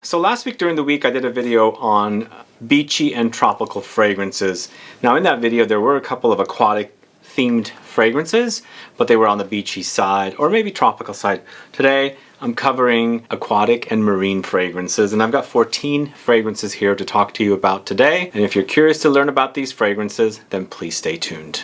So last week during the week I did a video on beachy and tropical fragrances. Now in that video there were a couple of aquatic themed fragrances, but they were on the beachy side or maybe tropical side. Today I'm covering aquatic and marine fragrances, and I've got 14 fragrances here to talk to you about today. And if you're curious to learn about these fragrances, then please stay tuned.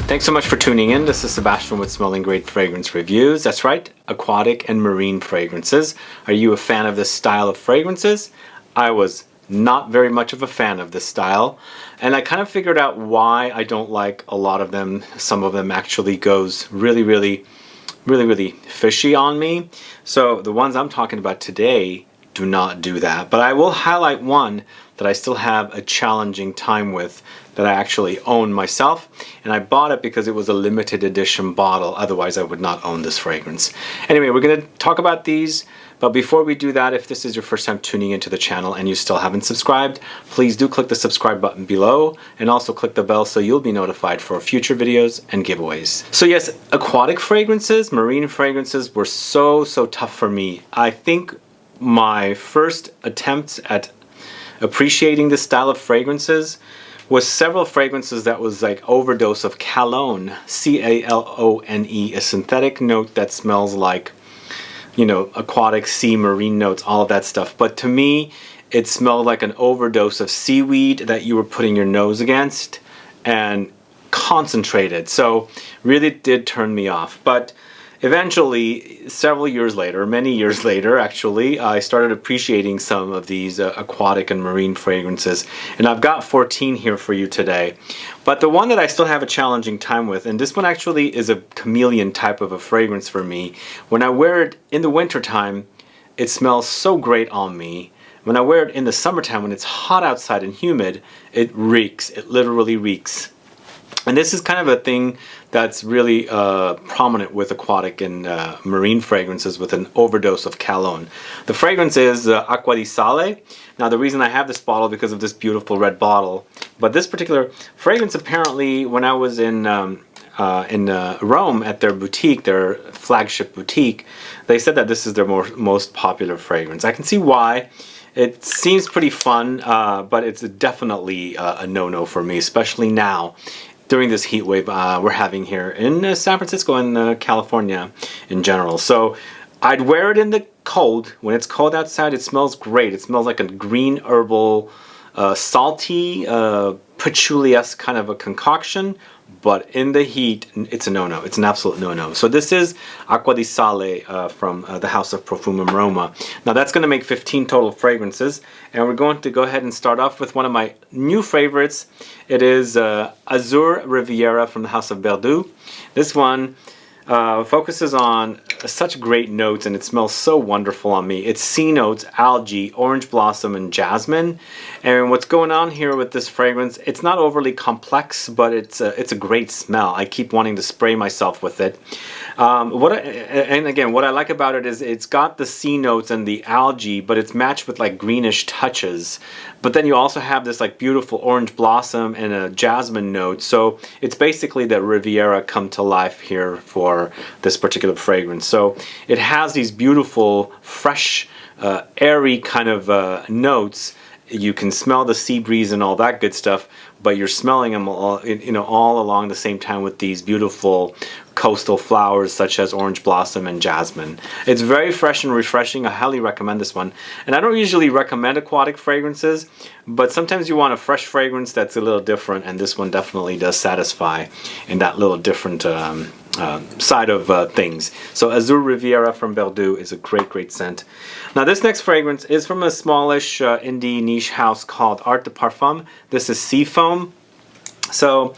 Thanks so much for tuning in. This is Sebastian with Smelling Great Fragrance Reviews. That's right, aquatic and marine fragrances. Are you a fan of this style of fragrances? I was not very much of a fan of this style, and I kind of figured out why I don't like a lot of them. Some of them actually goes really fishy on me. So the ones I'm talking about today do not do that, but I will highlight one that I still have a challenging time with, that I actually own myself, and I bought it because it was a limited edition bottle. Otherwise I would not own this fragrance. Anyway, we're going to talk about these, but before we do that, if this is your first time tuning into the channel and you still haven't subscribed, please do click the subscribe button below, and also click the bell so you'll be notified for future videos and giveaways. So yes, aquatic fragrances, marine fragrances were so tough for me. I think my first attempts at appreciating this style of fragrances was several fragrances that was like overdose of Calone, C-A-L-O-N-E, a synthetic note that smells like, you know, aquatic, sea, marine notes, all of that stuff. But to me, it smelled like an overdose of seaweed that you were putting your nose against, and concentrated. So really did turn me off. But eventually, several years later, many years later actually, I started appreciating some of these aquatic and marine fragrances, and I've got 14 here for you today. But the one that I still have a challenging time with, and this one actually is a chameleon type of a fragrance for me. When I wear it in the wintertime, it smells so great on me. When I wear it in the summertime, when it's hot outside and humid, it reeks. It literally reeks. And this is kind of a thing that's really prominent with aquatic and marine fragrances, with an overdose of Calone. The fragrance is Acqua di Sale. Now the reason I have this bottle because of this beautiful red bottle, but this particular fragrance apparently, when I was in Rome at their boutique, their flagship boutique, they said that this is their most popular fragrance. I can see why. It seems pretty fun, but it's definitely a no-no for me, especially now during this heat wave we're having here in San Francisco and California in general. So I'd wear it in the cold. When it's cold outside, it smells great. It smells like a green herbal, salty, patchouli-esque kind of a concoction. But in the heat, it's a no-no. It's an absolute no-no. So this is Acqua di Sale from the house of PROFUMI Aroma. Now that's going to make 15 total fragrances, and we're going to go ahead and start off with one of my new favorites. It is AZUR Riviera from the house of BERDOUES. This one focuses on such great notes, and it smells so wonderful on me. It's sea notes, algae, orange blossom, and jasmine. And what's going on here with this fragrance, it's not overly complex, but it's a great smell. I keep wanting to spray myself with it. What I like about it is it's got the sea notes and the algae, but it's matched with like greenish touches. But then you also have this like beautiful orange blossom and a jasmine note. So it's basically the Riviera come to life here for this particular fragrance. So it has these beautiful, fresh, airy kind of notes. You can smell the sea breeze and all that good stuff, but you're smelling them all, you know, all along the same time with these beautiful coastal flowers such as orange blossom and jasmine. It's very fresh and refreshing. I highly recommend this one. And I don't usually recommend aquatic fragrances, but sometimes you want a fresh fragrance that's a little different, and this one definitely does satisfy in that little different side of things. So AZUR Riviera from BERDOUES is a great scent. Now this next fragrance is from a smallish indie niche house called Art de Parfum. This is SEAFOAM. So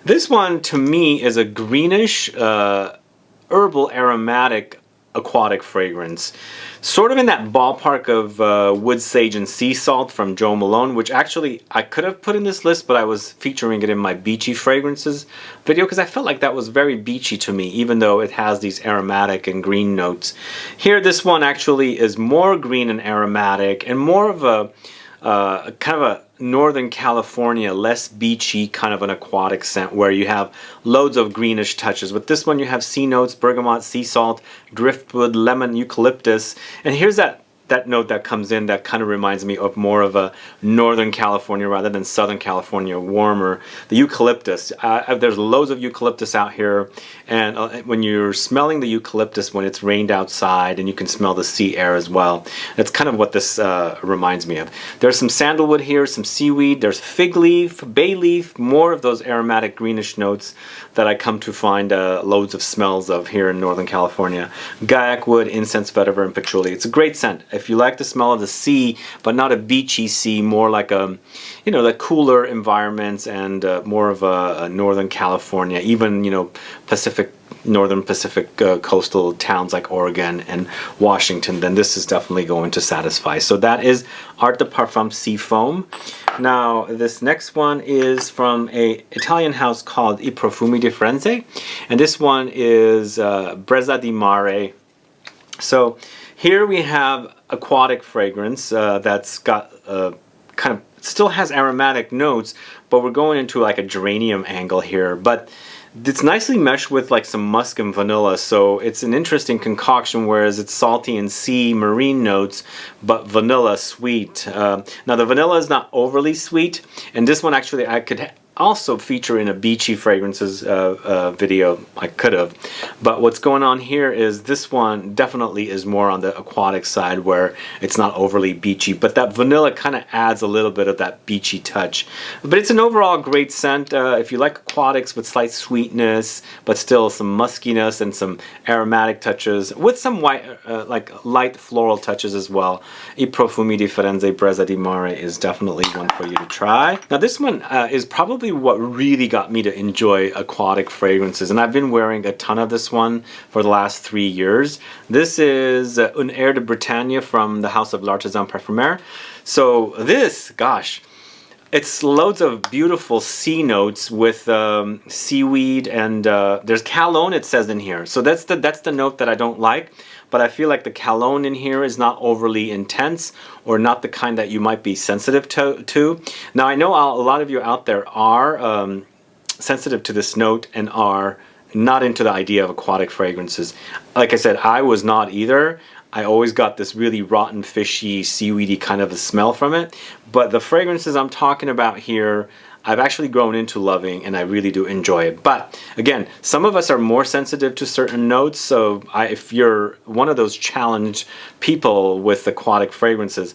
this one to me is a greenish herbal aromatic aquatic fragrance, sort of in that ballpark of wood sage and sea salt from Jo Malone, which actually I could have put in this list, but I was featuring it in my beachy fragrances video because I felt like that was very beachy to me, even though it has these aromatic and green notes. Here this one actually is more green and aromatic and more of a kind of a Northern California, less beachy, kind of an aquatic scent where you have loads of greenish touches. With this one you have sea notes, bergamot, sea salt, driftwood, lemon, eucalyptus, and here's that note that comes in that kind of reminds me of more of a Northern California rather than Southern California, warmer. The eucalyptus, there's loads of eucalyptus out here, and when you're smelling the eucalyptus when it's rained outside, and you can smell the sea air as well, that's kind of what this reminds me of. There's some sandalwood here, some seaweed, there's fig leaf, bay leaf, more of those aromatic greenish notes that I come to find loads of smells of here in Northern California. Guaiac wood, incense, vetiver, and patchouli. It's a great scent. If you like the smell of the sea, but not a beachy sea, more like a, you know, the cooler environments and more of a Northern California, even, you know, Northern Pacific coastal towns like Oregon and Washington, then this is definitely going to satisfy. So that is Art de Parfum SEAFOAM. Now this next one is from a Italian house called I Profumi di Firenze, and this one is BREZZA di MARE. So here we have aquatic fragrance that's got kind of still has aromatic notes, but we're going into like a geranium angle here, but it's nicely meshed with like some musk and vanilla, so it's an interesting concoction, whereas it's salty and sea marine notes, but vanilla sweet. Now the vanilla is not overly sweet, and this one actually I could also feature in a beachy fragrances video. I could have, but what's going on here is this one definitely is more on the aquatic side where it's not overly beachy, but that vanilla kind of adds a little bit of that beachy touch. But it's an overall great scent. If you like aquatics with slight sweetness but still some muskiness and some aromatic touches with some white like light floral touches as well, I Profumi di Firenze BREZZA di MARE is definitely one for you to try. Now this one is probably what really got me to enjoy aquatic fragrances, and I've been wearing a ton of this one for the last 3 years. This is Un Air de Bretagne from the house of L'Artisan Parfumeur. So this, gosh, it's loads of beautiful sea notes with seaweed, and there's Calone, it says in here. So that's the note that I don't like. But I feel like the Calone in here is not overly intense, or not the kind that you might be sensitive to. Now I know a lot of you out there are sensitive to this note and are not into the idea of aquatic fragrances. Like I said, I was not either. I always got this really rotten, fishy, seaweedy kind of a smell from it. But the fragrances I'm talking about here, I've actually grown into loving, and I really do enjoy it. But again, some of us are more sensitive to certain notes, so if you're one of those challenged people with aquatic fragrances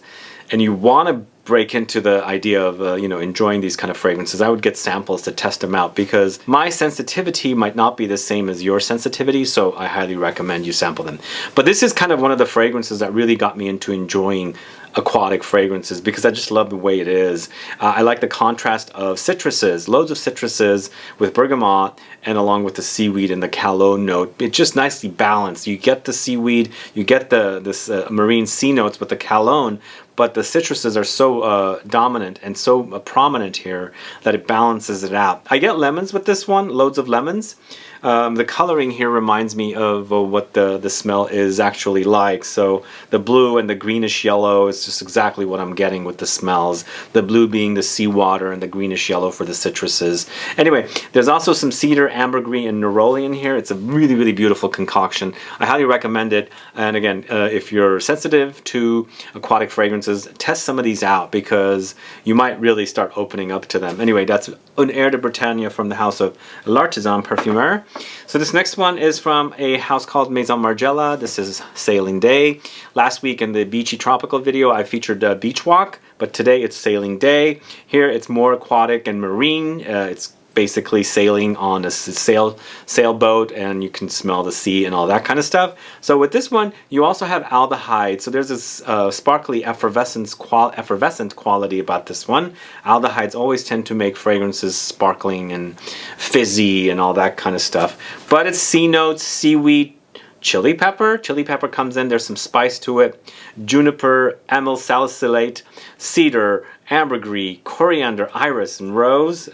and you want to break into the idea of you know, enjoying these kind of fragrances, I would get samples to test them out, because my sensitivity might not be the same as your sensitivity, so I highly recommend you sample them. But this is kind of one of the fragrances that really got me into enjoying aquatic fragrances, because I just love the way it is. I like the contrast of citruses, loads of citruses with bergamot, and along with the seaweed and the Calone note. It's just nicely balanced. You get the seaweed, you get this marine sea notes with the Calone, but the citruses are so dominant and so prominent here that it balances it out. I get lemons with this one, loads of lemons. The coloring here reminds me of what the smell is actually like. So the blue and the greenish yellow is just exactly what I'm getting with the smells. The blue being the seawater and the greenish yellow for the citruses. Anyway, there's also some cedar, ambergris, and neroli in here. It's a really, really beautiful concoction. I highly recommend it. And again, if you're sensitive to aquatic fragrances, test some of these out, because you might really start opening up to them. Anyway, that's Un Air de Bretagne from the house of L'Artisan Parfumeur. So this next one is from a house called Maison Margiela. This is Sailing Day. Last week in the Beachy Tropical video I featured Beach Walk, but today it's Sailing Day. Here it's more aquatic and marine. It's basically sailing on a sailboat, and you can smell the sea and all that kind of stuff. So with this one you also have aldehyde, so there's this sparkly effervescent quality about this one. Aldehydes always tend to make fragrances sparkling and fizzy and all that kind of stuff, but it's sea notes, seaweed, chili pepper. Chili pepper comes in, there's some spice to it. Juniper, amyl salicylate, cedar, ambergris, coriander, iris, and rose.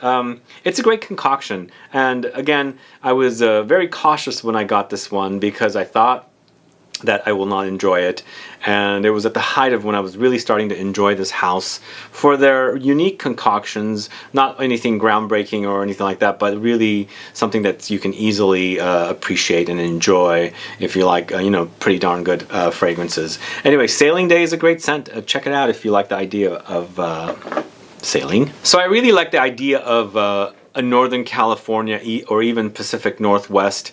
It's a great concoction, and again, I was very cautious when I got this one, because I thought that I will not enjoy it. And it was at the height of when I was really starting to enjoy this house for their unique concoctions, not anything groundbreaking or anything like that, but really something that you can easily appreciate and enjoy if you like, you know, pretty darn good fragrances. Anyway, Sailing Day is a great scent. Check it out if you like the idea of sailing. So I really like the idea of a Northern California or even Pacific Northwest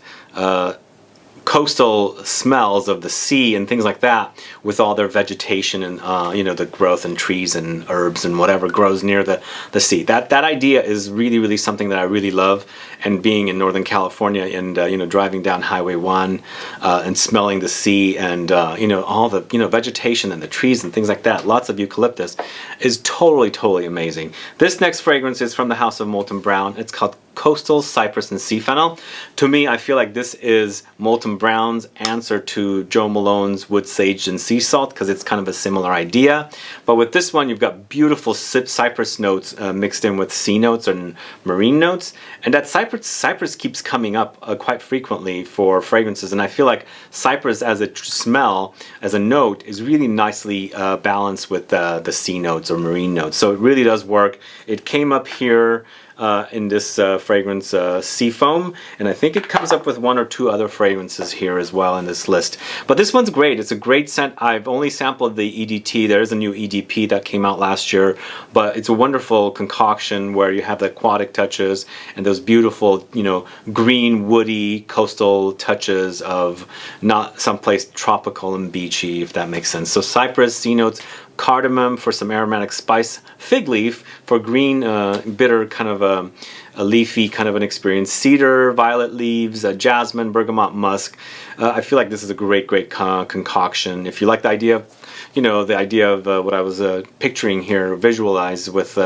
coastal smells of the sea and things like that, with all their vegetation and you know, the growth and trees and herbs and whatever grows near the sea. That idea is really something that I really love. And being in Northern California and you know, driving down Highway 1 and smelling the sea and you know, all the, you know, vegetation and the trees and things like that, lots of eucalyptus, is totally amazing. This next fragrance is from the House of Molten Brown. It's called Coastal Cypress and Sea Fennel. To me, I feel like this is Molten Brown's answer to Joe Malone's Wood Sage and Sea Salt, because it's kind of a similar idea. But with this one, you've got beautiful cypress notes mixed in with sea notes and marine notes. And that cypress keeps coming up quite frequently for fragrances. And I feel like cypress as a smell, as a note, is really nicely balanced with the sea notes or marine notes. So it really does work. It came up here in this fragrance SEAFOAM, and I think it comes up with 1 or 2 other fragrances here as well in this list. But this one's great. It's a great scent. I've only sampled the EDT. There is a new EDP that came out last year, but it's a wonderful concoction where you have the aquatic touches and those beautiful, you know, green, woody, coastal touches of not someplace tropical and beachy, if that makes sense. So cypress, sea notes, cardamom for some aromatic spice, fig leaf for green, bitter kind of a leafy kind of an experience, cedar, violet leaves, jasmine, bergamot, musk. I feel like this is a great concoction. If you like the idea of, you know, the idea of what I was picturing here, visualized with,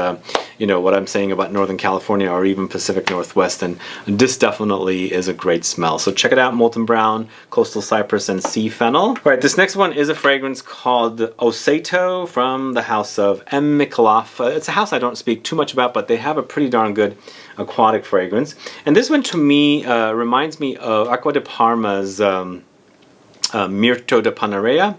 you know, what I'm saying about Northern California or even Pacific Northwest, and this definitely is a great smell. So check it out, Molten Brown, Coastal Cypress, and Sea Fennel. All right, this next one is a fragrance called Osato from the House of M. Micallef. It's a house I don't speak too much about, but they have a pretty darn good aquatic fragrance. And this one to me reminds me of Acqua di Parma's Mirto de Panarea.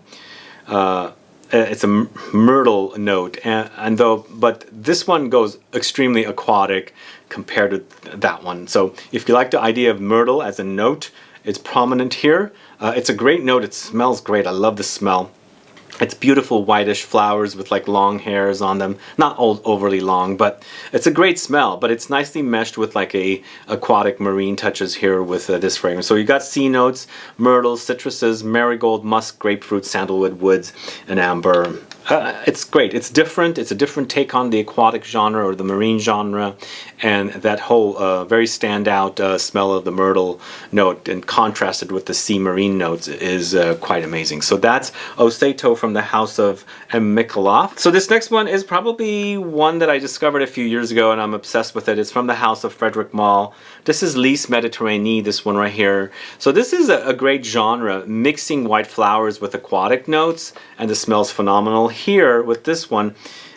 It's a myrtle note, but this one goes extremely aquatic compared to that one. So if you like the idea of myrtle as a note, it's prominent here. It's a great note. It smells great. I love the smell. It's beautiful whitish flowers with like long hairs on them. Not overly long, but it's a great smell. But it's nicely meshed with like a aquatic marine touches here with this fragrance. So you got sea notes, myrtle, citruses, marigold, musk, grapefruit, sandalwood, woods, and amber. It's great. It's different. It's a different take on the aquatic genre or the marine genre, and that whole very standout smell of the myrtle note and contrasted with the sea marine notes is quite amazing. So that's Osato from the House of M. Micallef. So this next one is probably one that I discovered a few years ago and I'm obsessed with it. It's from the House of Frederic Malle. This is Lys Méditerranée, this one right here. So this is a great genre, mixing white flowers with aquatic notes, and the smell's phenomenal. Here with this one,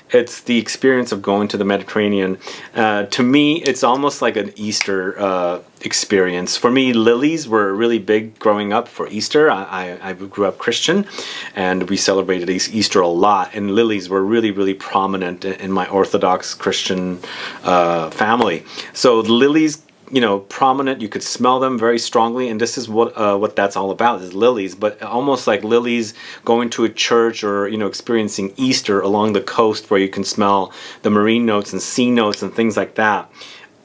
it's the experience of going to the Mediterranean. To me, it's almost like an Easter experience. For me, lilies were really big growing up for Easter. I grew up Christian, and we celebrated Easter a lot, and lilies were really prominent in my Orthodox Christian family. So the lilies, you know, prominent. You could smell them very strongly, and this is what that's all about, is lilies. But almost like lilies going to a church, or you know, experiencing Easter along the coast, where you can smell the marine notes and sea notes and things like that.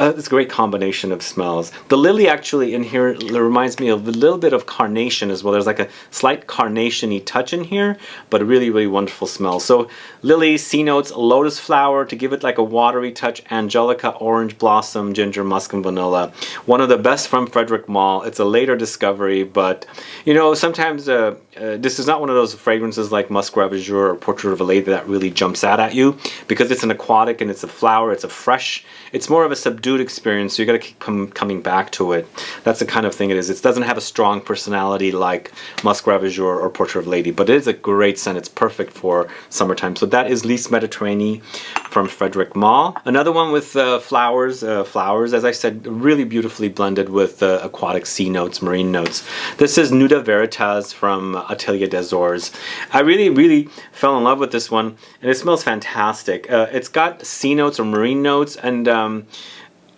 It's a great combination of smells. The lily actually in here reminds me of a little bit of carnation as well. There's like a slight carnation-y touch in here, but a really wonderful smell. So lily, sea notes, lotus flower to give it like a watery touch, angelica, orange blossom, ginger, musk, and vanilla. One of the best from Frederic Malle. It's a later discovery, but you know, sometimes this is not one of those fragrances like Musk Ravageur or Portrait of a Lady that really jumps out at you, because it's an aquatic and it's a flower, it's a fresh, it's more of a subdued subdued experience, so you got to keep coming back to it. That's the kind of thing it is. It doesn't have a strong personality like Musk Ravageur or Portrait of Lady, but it is a great scent. It's perfect for summertime. So that is Lys Mediterranee from Frederic Malle. Another one with flowers, as I said, really beautifully blended with aquatic sea notes, marine notes. This is Nuda Veritas from Atelier des Azurs. I really fell in love with this one, and it smells fantastic. It's got sea notes or marine notes, and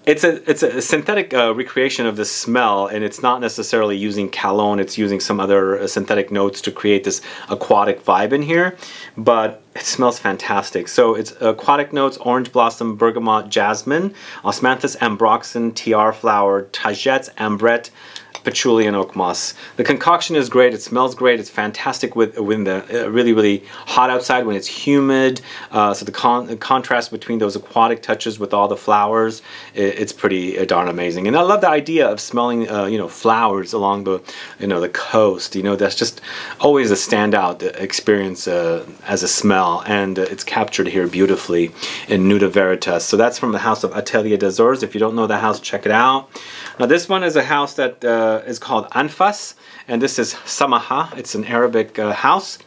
it's a synthetic recreation of the smell, and it's not necessarily using Calone. It's using some other synthetic notes to create this aquatic vibe in here, but it smells fantastic. So it's aquatic notes: orange blossom, bergamot, jasmine, osmanthus, ambroxan, tiare flower, tagettes, ambrette, patchouli, and oak moss. The concoction is great. It smells great. It's fantastic when the really hot outside, when it's humid. So the contrast between those aquatic touches with all the flowers, it's pretty darn amazing. And I love the idea of smelling you know, flowers along the the coast. You know, that's just always a standout experience as a smell, and it's captured here beautifully in Nuda Veritas. So that's from the house of Atelier des Azurs. If you don't know the house, check it out. Now this one is a house that is called Anfas, and this is Samaha. It's an Arabic house.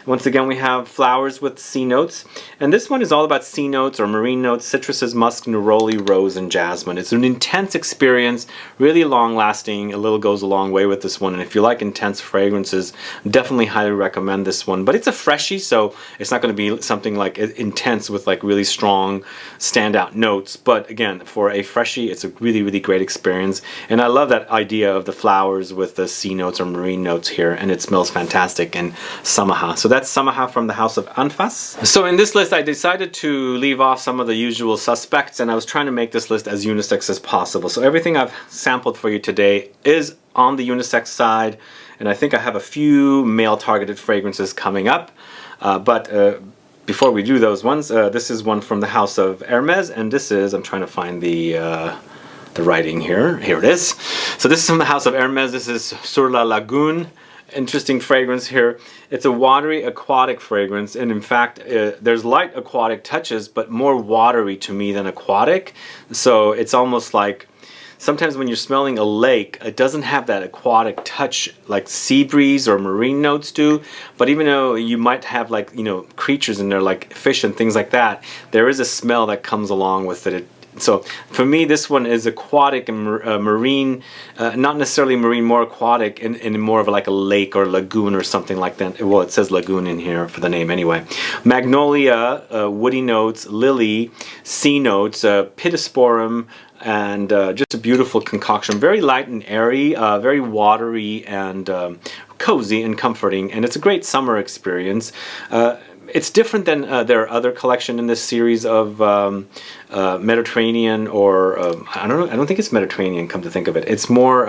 Once again, we have flowers with sea notes, and this one is all about sea notes or marine notes: citruses, musk, neroli, rose, and jasmine. It's an intense experience, really long lasting. A little goes a long way with this one, and if you like intense fragrances, definitely highly recommend this one. But it's a freshie, so it's not going to be something like intense with like really strong standout notes. But again, for a freshie, it's a really great experience, and I love that idea of the flowers with the sea notes or marine notes here, and it smells fantastic in Samaha. So that's Samaha from the house of Anfas. So in this list, I decided to leave off some of the usual suspects, and I was trying to make this list as unisex as possible. So everything I've sampled for you today is on the unisex side, and I think I have a few male-targeted fragrances coming up. But before we do those ones, this is one from the house of Hermes, and this is, I'm trying to find the writing here. Here it is. So this is from the house of Hermes. This is Sur la Lagune. Interesting fragrance here. It's a watery aquatic fragrance, and in fact there's light aquatic touches, but more watery to me than aquatic. So it's almost like sometimes when you're smelling a lake, it doesn't have that aquatic touch like sea breeze or marine notes do. But even though you might have like, you know, creatures in there like fish and things like that, there is a smell that comes along with it. So for me, this one is aquatic and marine, not necessarily marine, more aquatic, and more of like a lake or lagoon or something like that. Well, it says lagoon in here for the name anyway. Magnolia, woody notes, lily, sea notes, pittosporum, and just a beautiful concoction. Very light and airy, very watery and cozy and comforting, and it's a great summer experience. It's different than their other collection in this series of Mediterranean, or I don't think it's Mediterranean, come to think of it. It's more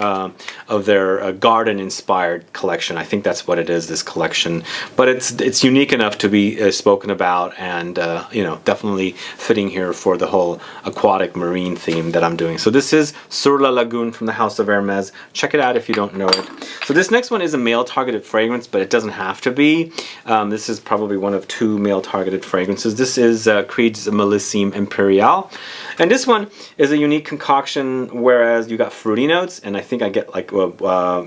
of their garden-inspired collection. I think that's what it is, this collection. But it's unique enough to be spoken about, and you know, definitely fitting here for the whole aquatic marine theme that I'm doing. So this is Sur la Lagune from the house of Hermes. Check it out if you don't know it. So this next one is a male-targeted fragrance, but it doesn't have to be. This is probably one of two male-targeted fragrances. This is Creed's Millésime Impérial, and this one is a unique concoction, whereas you got fruity notes, and I think I get like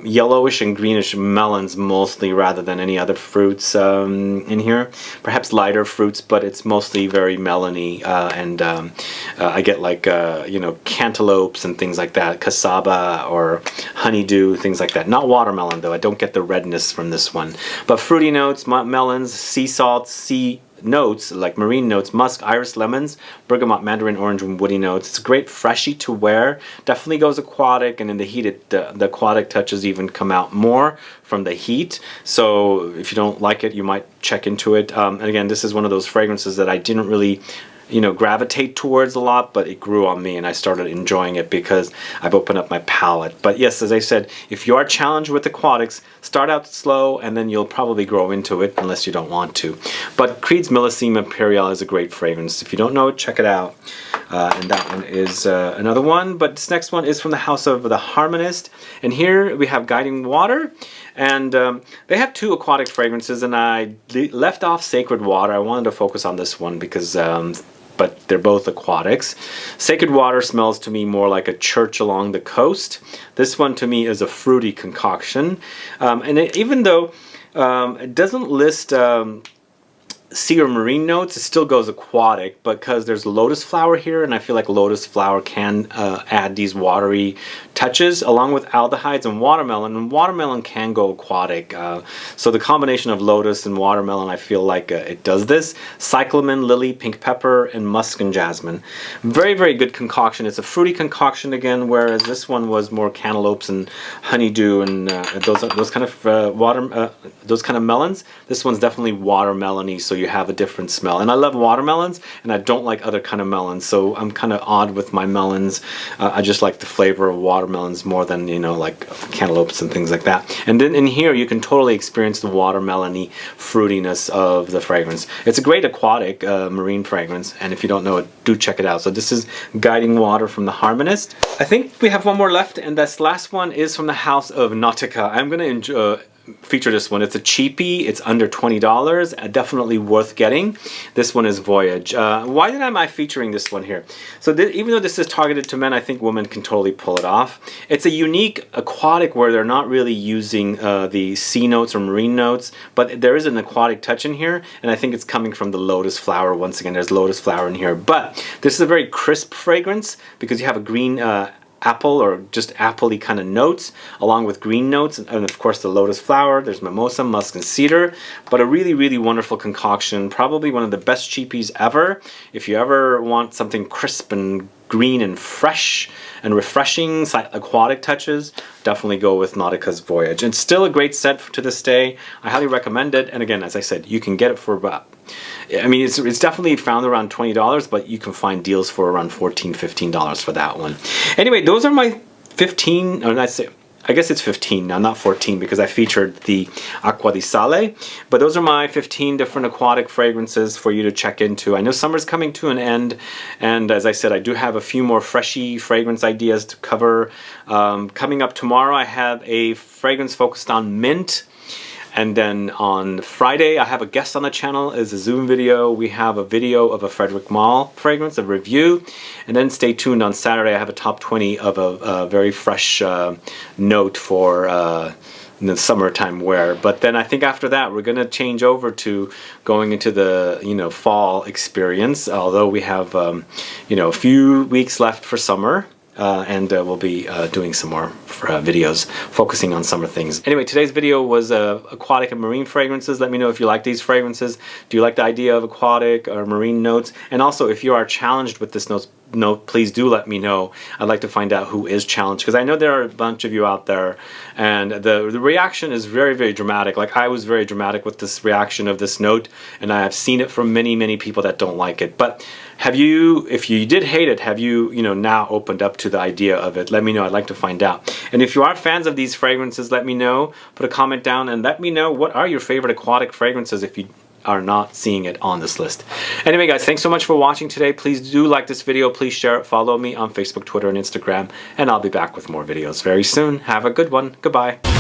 yellowish and greenish melons mostly, rather than any other fruits in here. Perhaps lighter fruits, but it's mostly very melony, and I get like you know, cantaloupes and things like that, cassava or honeydew, things like that. Not watermelon though. I don't get the redness from this one, but fruity notes, melons, sea salt, sea notes like marine notes, musk, iris, lemons, bergamot, mandarin, orange, and woody notes. It's a great freshie to wear. Definitely goes aquatic, and in the heat, the aquatic touches even come out more from the heat. So if you don't like it, you might check into it. And again, this is one of those fragrances that I didn't really, you know, gravitate towards a lot, but it grew on me and I started enjoying it because I've opened up my palate. But yes, as I said, if you are challenged with aquatics, start out slow and then you'll probably grow into it, unless you don't want to. But Creed's Millésime Impérial is a great fragrance. If you don't know it, check it out. And that one is another one. But this next one is from the house of the Harmonist, and here we have Guiding Water. And they have two aquatic fragrances, and I left off Sacred Water. I wanted to focus on this one because but they're both aquatics. Sacred Water smells to me more like a church along the coast. This one to me is a fruity concoction. Even though it doesn't list sea or marine notes, it still goes aquatic because there's lotus flower here, and I feel like lotus flower can add these watery touches along with aldehydes and watermelon can go aquatic. So the combination of lotus and watermelon, I feel like it does this. Cyclamen, lily, pink pepper, and musk and jasmine. Very, very good concoction. It's a fruity concoction again, whereas this one was more cantaloupes and honeydew and those kind of melons. This one's definitely watermelony, so you have a different smell. And I love watermelons, and I don't like other kind of melons, so I'm kind of odd with my melons. I just like the flavor of watermelons more than, you know, like cantaloupes and things like that. And then in here you can totally experience the watermelony fruitiness of the fragrance. It's a great aquatic marine fragrance, and if you don't know it, do check it out. So this is Guiding Water from the Harmonist. I think we have one more left, and this last one is from the House of Nautica. I'm going to feature this one. It's a cheapie. It's under $20. Definitely worth getting. This one is Voyage. Why am I featuring this one here? So even though this is targeted to men, I think women can totally pull it off. It's a unique aquatic where they're not really using the sea notes or marine notes, but there is an aquatic touch in here, and I think it's coming from the lotus flower. Once again, there's lotus flower in here, but this is a very crisp fragrance because you have a green apple or just apple-y kind of notes along with green notes, and of course the lotus flower. There's mimosa, musk, and cedar, but a really, really wonderful concoction. Probably one of the best cheapies ever. If you ever want something crisp and green and fresh and refreshing aquatic touches, definitely go with Nautica's Voyage. It's still a great scent to this day. I highly recommend it, and again, as I said, you can get it for about, I mean, it's definitely found around $20, but you can find deals for around $14, $15 for that one. Anyway, those are my 15, or I guess it's 15 now, not 14, because I featured the Acqua di Sale. But those are my 15 different aquatic fragrances for you to check into. I know summer's coming to an end, and as I said, I do have a few more freshy fragrance ideas to cover. Coming up tomorrow, I have a fragrance focused on mint. And then on Friday, I have a guest on the channel. It's a Zoom video. We have a video of a Frederic Malle fragrance, a review. And then stay tuned on Saturday. I have a top 20 of a very fresh note for the summertime wear. But then I think after that, we're going to change over to going into the, you know, fall experience. Although we have, you know, a few weeks left for summer. And we'll be doing some more videos focusing on summer things. Anyway, today's video was aquatic and marine fragrances. Let me know if you like these fragrances. Do you like the idea of aquatic or marine notes? And also, if you are challenged with this note, please do let me know. I'd like to find out who is challenged, because I know there are a bunch of you out there, and the reaction is very, very dramatic. Like, I was very dramatic with this reaction of this note, and I have seen it from many, many people that don't like it. But have you, if you did hate it, have you, you know, now opened up to the idea of it? Let me know. I'd like to find out. And if you are fans of these fragrances, let me know. Put a comment down and let me know what are your favorite aquatic fragrances if you are not seeing it on this list. Anyway, guys, thanks so much for watching today. Please do like this video. Please share it. Follow me on Facebook, Twitter, and Instagram. And I'll be back with more videos very soon. Have a good one. Goodbye.